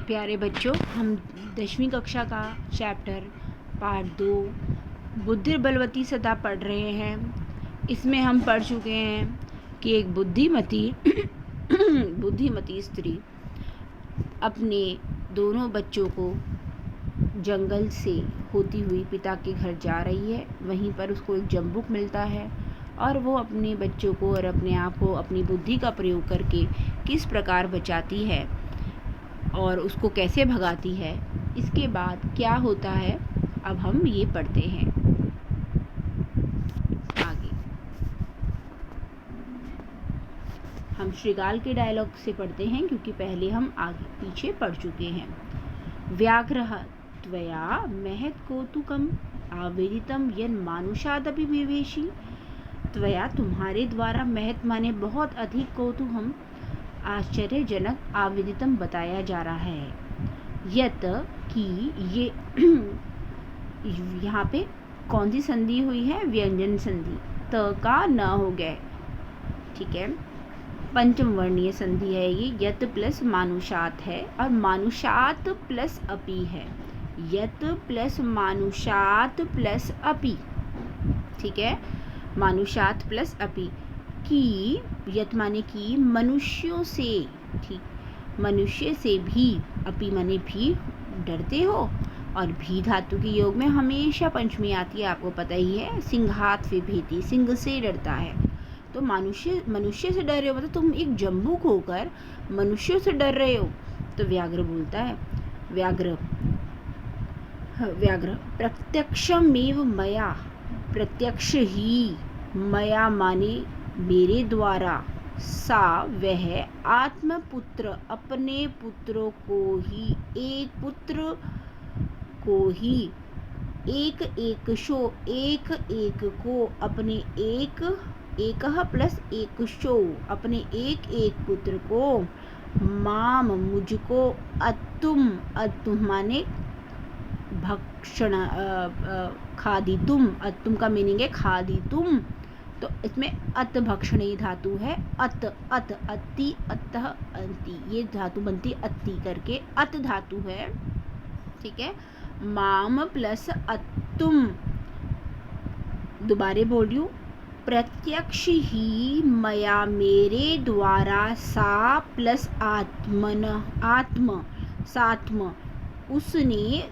प्यारे बच्चों, हम 10वीं कक्षा का चैप्टर पार्ट 2 बुद्धिर्बलवती सदा पढ़ रहे हैं। इसमें हम पढ़ चुके हैं कि एक बुद्धिमती स्त्री अपने दोनों बच्चों को जंगल से होती हुई पिता के घर जा रही है। वहीं पर उसको एक जंबुक मिलता है और वो अपने बच्चों को और अपने आप को अपनी बुद्धि का प्रयोग करके किस प्रकार बचाती है और उसको कैसे भगाती है। इसके बाद क्या होता है, अब हम ये पढ़ते हैं आगे। हम श्रीगाल के डायलॉग से पढ़ते हैं क्योंकि पहले हम आगे पीछे पढ़ चुके हैं। व्याघ्रः त्वया महत् कौतुकम् आवेदितं यन्मानुषादपि विवेशी। त्वया तुम्हारे द्वारा महत् माने बहुत अधिक कौतुकम आश्चर्यजनक आवेदितम बताया जा रहा है। यत कि ये यहाँ पे कौन सी संधि हुई है? व्यंजन संधि। त का न हो गए, ठीक है। पंचम वर्णीय संधि है ये। यत प्लस मानुषात है और मानुषात प्लस अपि है। यत प्लस मानुषात प्लस अपि, ठीक है। मानुषात प्लस अपि की, यत माने की मनुष्यों से, ठीक, मनुष्य से भी, अपि माने भी डरते हो। और भी धातु के योग में हमेशा पंचमी आती है, आपको पता ही है। सिंहात विभेति, सिंह से डरता है। तो मनुष्य से डर रहे हो, मतलब तुम एक जंबुक होकर मनुष्यों से डर रहे हो। तो व्याघ्र बोलता है, व्याघ्र प्रत्यक्षमेव मया, प्रत्यक्ष ही, मया माने मेरे द्वारा, सा वह, आत्मपुत्र अपने पुत्रों को ही, एक पुत्र को ही, एक एक शो, एक एक को, अपने एक प्लस एक शो, अपने एक एक पुत्र को, माम मुझको, अतुम माने भक्षण, खादितुम, अतुम का मीनिंग है खादितुम। तो इसमें अत भक्षणी धातु है। अत अति अतः अंति, ये धातु बनती अति करके, अत धातु है, ठीक है। माम प्लस अतुम, दोबारे बोल रही हूँ, प्रत्यक्ष ही मया मेरे द्वारा, सा प्लस आत्म सात्म उसने,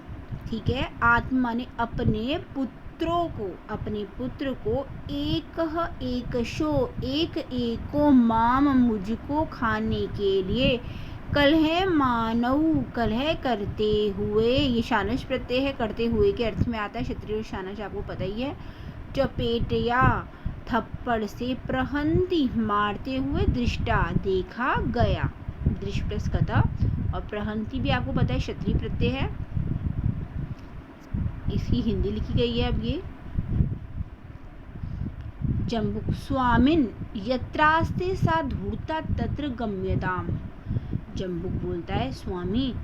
ठीक है। आत्मा माने अपने पुत्रों को, अपने पुत्र को, एक शो, एक को, माम मुझको खाने के लिए, कलह मानव, कलह करते हुए, ये शानच प्रत्यय है, करते हुए के अर्थ में आता है। क्षत्रिय और शानच आपको पता ही है। चपेटया थप्पड़ से, प्रहंति मारते हुए, दृष्टा देखा गया, दृष्ट प्लस कथा। और प्रहंति भी आपको पता है क्षत्रिय प्रत्यय है, इसकी हिंदी लिखी गई है। अब ये जंबुक, स्वामिन यत्रास्ते सा धूर्ता तत्र गम्यताम। जंबुक बोलता है, स्वामी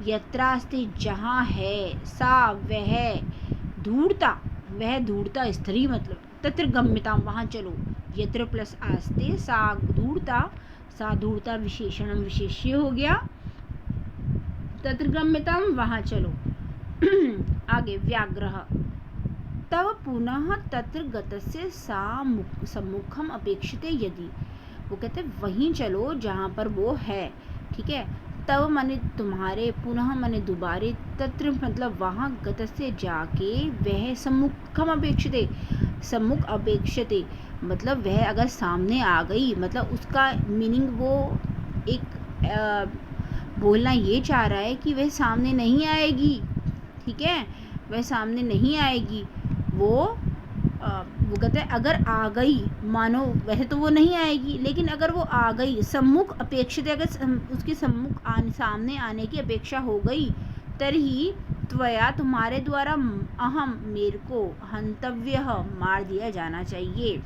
यत्रास्ते जहाँ है, सा वह, धूर्ता वह धूर्ता स्त्री, मतलब तत्र गम्यताम वहाँ चलो। यत्र प्लस आस्ते, सा धूर्ता, सा धूर्ता विशेषणम विशेष्य हो गया। तत्र गम्यताम वहाँ चलो। आगे व्याघ्रः तव पुनः तत्र गतस्य सम्मुखम अपेक्षिते यदि, वो कहते हैं वहीं चलो जहाँ पर वो है, ठीक है। तव माने तुम्हारे, पुनः माने दोबारे, तत्र मतलब वहाँ, गतस्य जाके, वह सम्मुखम अपेक्षिते, सम्मुख अपेक्षिते मतलब वह अगर सामने आ गई, मतलब उसका मीनिंग वो एक बोलना ये चाह रहा है कि वह सामने नहीं आएगी, ठीक है। वह सामने नहीं आएगी, वो कहते हैं अगर आ गई, मानो वैसे तो वो नहीं आएगी, लेकिन अगर वो आ गई, सम्मुख अपेक्षित, अगर उसके सम्मुख सामने आने की अपेक्षा हो गई, तरही त्वया तुम्हारे द्वारा, अहम मेरे को, हंतव्य मार दिया जाना चाहिए।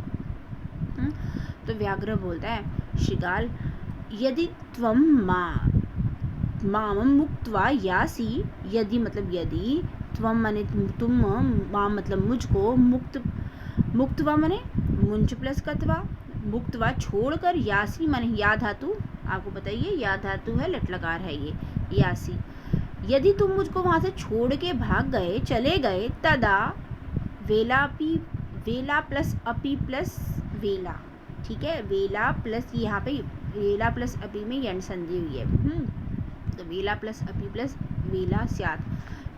तो व्याघ्र बोलता है, श्रीगाल यदि त्वम माम मुक्त्वा यासी, यदि मतलब यदि, त्वम माने तुम, माम मतलब मुझको, मुक्त्वा माने मुंच प्लस कत्वा, मुक्त्वा छोड़कर, यासी माने या धातु आपको पता ही है, या धातु है, लट लकार है ये, यासी। यदि तुम मुझको वहाँ से छोड़ के भाग गए, चले गए, तदा वेलापी, वेला प्लस अपी प्लस वेला, ठीक है, वेला प्लस, यहाँ पे वेला प्लस अपी में यण संधि हुई है, तो वेला प्लस अपी प्लस वेला स्यात्।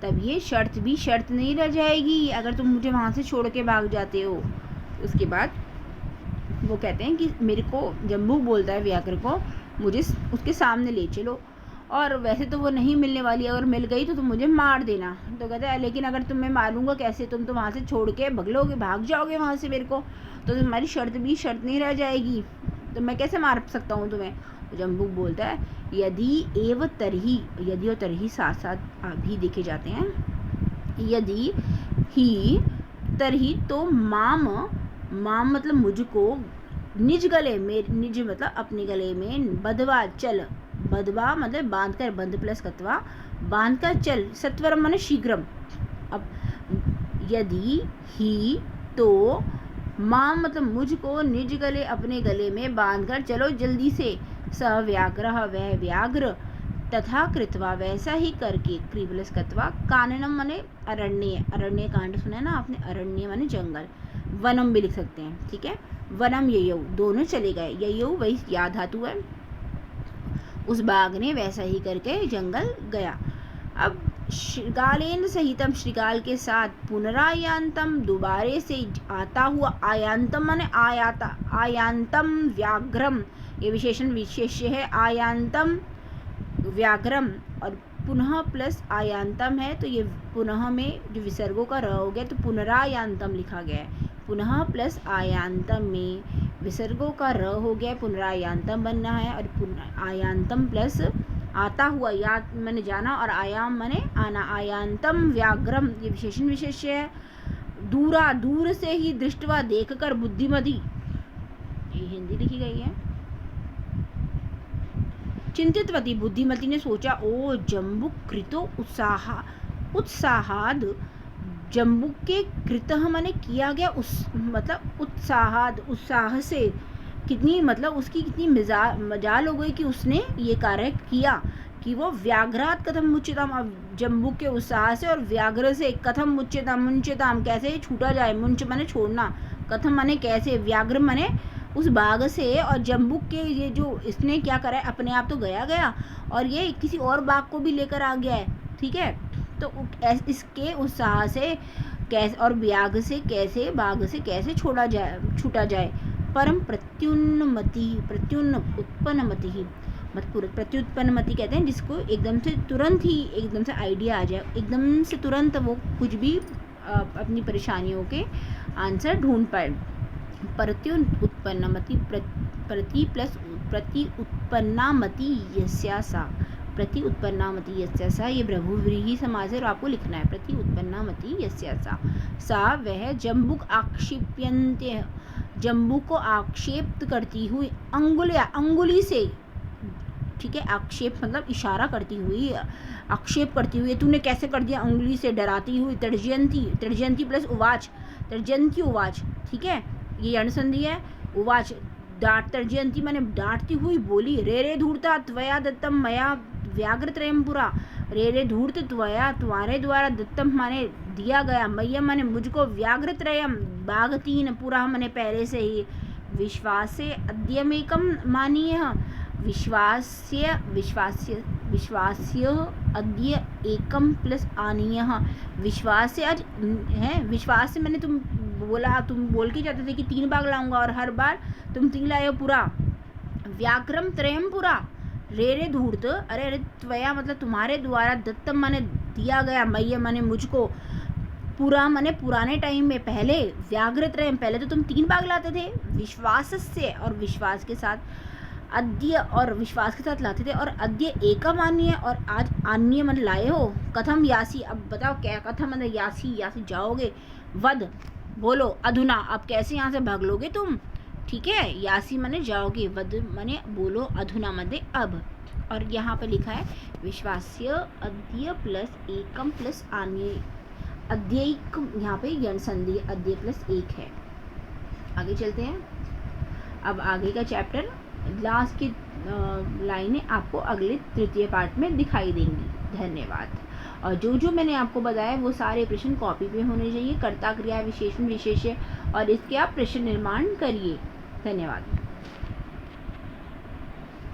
तब ये शर्त भी शर्त नहीं रह जाएगी अगर तुम मुझे वहाँ से छोड़ के भाग जाते हो। उसके बाद वो कहते हैं कि मेरे को, जम्बूक बोलता है व्याघ्र को, मुझे उसके सामने ले चलो, और वैसे तो वो नहीं मिलने वाली, अगर मिल गई तो तुम मुझे मार देना। तो कहता है लेकिन अगर तुम्हें मारूंगा कैसे, तुम तो वहाँ से छोड़ के भगलोगे, भाग जाओगे वहाँ से मेरे को, तो तुम्हारी शर्त भी शर्त नहीं रह जाएगी, तो मैं कैसे मार सकता हूँ तुम्हें। जम्बूक बोलता है यदि एव तरही, यदि और तरही साथ साथ भी देखे जाते हैं, यदि ही तरही तो माम, माम मतलब मुझको, निज गले में, निज मतलब अपने गले में, बधवा चल, बधवा मतलब बांध कर, बंध प्लस कत्वा, बांध कर चल, सत्वरम माने शीघ्रम। अब यदि ही तो माम मतलब मुझको, निज गले अपने गले में बांध कर चलो जल्दी से, स व्याघ्रः वह व्याघ्र, तथा कृत्वा वैसा ही करके, क्री प्लस कत्वा, काननम माने अरण्य, अरण्य कांड सुना है ना आपने, अरण्य माने जंगल, वनम भी लिख सकते हैं, ठीक है, वनम ययौ, दोनों चले गए, ययौ वही या धातु है, उस बाघ ने वैसा ही करके जंगल गया। अब श्रृगालेन सहितम, श्रृगाल के साथ, पुनरायांतम दोबारे से आता हुआ, आयांतम माने आयाता, आयांतम व्याघ्रम, ये विशेषण विशेष्य है, आयांतम व्याघ्रम, और पुनः प्लस आयांतम है, तो ये पुनः में जो विसर्गों का र हो गया तो पुनरायांतम लिखा गया है, पुनः प्लस आयांतम में विसर्गों का र हो गया, पुनरायांतम बनना है, और आयांतम प्लस आता हुआ, या मैंने जाना, और आयाम मैंने आना, आयांतम व्याघ्रम, ये विशेषण विशेष्य है, दूरा दूर से ही, दृष्टवा देखकर, बुद्धिमती, ये हिंदी लिखी गई है, चिंतितवती बुद्धिमती ने सोचा, ओ जम्बुक कृतो उत्साह, उत्साहाद, जम्बुक के कृतः माने किया गया, उस मतलब उत्साहाद, उत्साह से, कितनी मतलब उसकी कितनी मजाल हो गई कि उसने ये कार्य किया, कि वो व्याघ्रात कथम मुच्यताम, अब जम्बुक के उत्साह से और व्याघ्र से कथम मुच्यताम, मुंच्यताम कैसे छूटा जाए, मुंच माने छोड़ना, कथम माने कैसे, व्याघ्र माने उस बाघ से, और जम्बुक के ये जो इसने क्या करा है, अपने आप तो गया और ये किसी और बाघ को भी लेकर आ गया है, ठीक है, तो इसके उत्साह से कैसे, और व्याघ से कैसे, बाघ से कैसे छूटा जाए, परम प्रत्युन्नमति, प्रत्युन्न उत्पन्नमति ही, प्रत्युत्पन्नमति कहते हैं जिसको एकदम से तुरंत ही एकदम से आइडिया आ जाए, एकदम से तुरंत वो कुछ भी अपनी परेशानियों के आंसर ढूंढ पाए। प्रत्युत्पन्नमति, प्रति प्लस प्रति उत्पन्नामति यस्या सा, प्रति उत्पन्नामति यस्या सा, ये भ्रभुव्रीहि समास है और आपको लिखना है, प्रति उत्पन्नामति यस्या सा वह जम्बुक आक्षेप्यन्ते, जम्बू को आक्षेप करती हुई, अंगुली से, ठीक है, आक्षेप मतलब इशारा करती हुई, आक्षेप करती हुई, तूने कैसे कर दिया, अंगुली से डराती हुई, तर्जयंती, तर्जयंती प्लस उवाच, तर्जयंती उवाच, ठीक है, ये यण संधि है, उवाच डांट, तर्जयंती माने डांटती हुई बोली, रे धूर्ता त्वया दत्तम मया व्याघ्रत्रयम पुरा, रे धूर्त त्वया तुम्हारे द्वारा दत्तम माने दिया गया, मय्यम माने मुझको, व्याघ्रत्रयम बाघ 3, पुरा माने पहले से ही, विश्वासे अद्यमेकम मानीय, विश्वास्य अद्य एकम प्लस आनीय, विश्वास से आज है, विश्वास से मैंने तुम बोला, तुम बोल के जाते थे कि 3 बाघ लाऊंगा और हर बार तुम 3 लाए हो पूरा, व्याघ्रम त्रयम पुरा, रे धूर्त, अरे त्वया मतलब तुम्हारे द्वारा, दत्तम माने दिया गया, मय्य माने मुझको, पूरा माने पुराने टाइम में, पहले व्याघ्र त्रयम पहले तो तुम 3 बाघ लाते थे, विश्वास से और विश्वास के साथ, अद्य और विश्वास के साथ लाते थे, और अद्य एकम आन्य और आज आन्य मन लाए हो, कथम यासी, अब बताओ क्या कथम मतलब यासी, यासी जाओगे, वध बोलो, अधुना अब कैसे यहाँ से भाग लोगे तुम, ठीक है, यासी माने जाओगे, वध माने बोलो, अधुना माने अब, और यहाँ पे लिखा है विश्वास्य अद्य प्लस एकम प्लस आन्य, अद्यैक, यहाँ पे यण संधि अद्य प्लस 1 है। आगे चलते हैं, अब आगे का चैप्टर लास्ट की लाइनें आपको अगले तृतीय पार्ट में दिखाई देंगी। धन्यवाद। और जो मैंने आपको बताया वो सारे प्रश्न कॉपी पे होने चाहिए। कर्ता, क्रिया, विशेषण, विशेष्य और इसके आप प्रश्न निर्माण करिए। धन्यवाद।